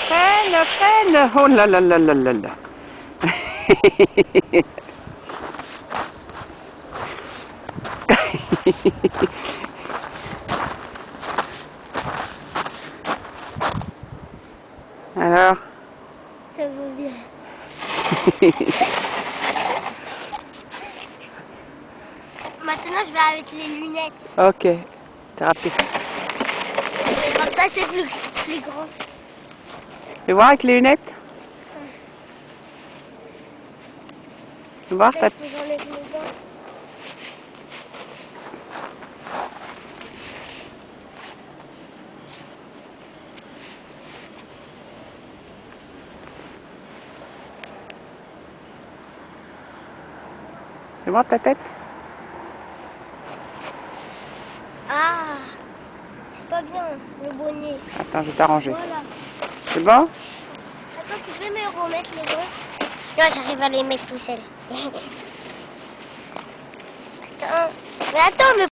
Freine, freine. Oh là là là là là là. Alors? Ça vaut bien. Maintenant, je vais avec les lunettes. Ok, t'es rapide. Comme ça, c'est plus grand. Tu vois avec les lunettes? Tu vois, Là, il faut que j'enlève mes dents. Tu vois ta tête? Ah, c'est pas bien, le bonnet. Attends, je vais t'arranger. Voilà. C'est bon? Attends, tu peux me remettre les dents? Non, j'arrive à les mettre tout seul. Attends, mais attends,